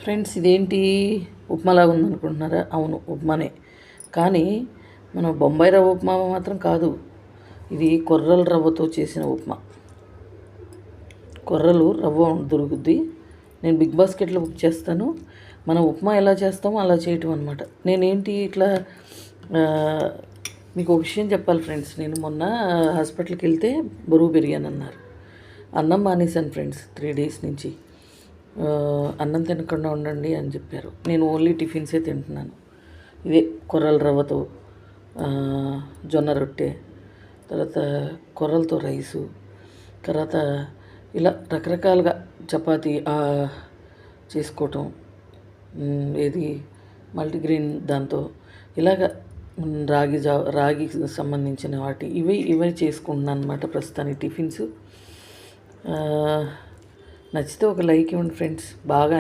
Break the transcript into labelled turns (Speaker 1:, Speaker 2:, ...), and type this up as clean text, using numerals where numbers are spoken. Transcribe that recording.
Speaker 1: Friends, ఇదేంటి ఉప్మాలాగా ఉందనుకుంటున్నారా? అవును, ఉప్మానే. కానీ మన బొంబాయి రవ్వ ఉప్మా మాత్రం కాదు. ఇది కొర్రల రవ్వతో చేసిన ఉప్మా. కొర్రలు రవ్వ దొరుకుద్ది. నేను బిగ్ బాస్కెట్లో బుక్ చేస్తాను. మనం ఉప్మా ఎలా చేస్తామో అలా చేయటం అనమాట. నేనేంటి ఇట్లా మీకు ఒక విషయం చెప్పాలి ఫ్రెండ్స్. నేను మొన్న హాస్పిటల్కి వెళ్తే బరువు పెరిగానన్నారు. అన్నం మానేశాను ఫ్రెండ్స్ 3 days నుంచి. అన్నం తినకుండా ఉండండి అని చెప్పారు. నేను ఓన్లీ టిఫిన్సే తింటున్నాను. ఇదే కొర్రల రవ్వతో జొన్న రొట్టె, తర్వాత కొర్రలతో రైసు, తర్వాత ఇలా రకరకాలుగా చపాతీ చేసుకోవటం, ఏది మల్టీగ్రెయిన్ దాంతో ఇలాగ రాగికి సంబంధించిన వాటి ఇవే చేసుకుంటున్నాను అనమాట ప్రస్తుతానికి టిఫిన్స్. నచ్చితే ఒక లైక్ ఇవ్వండి ఫ్రెండ్స్. బాగా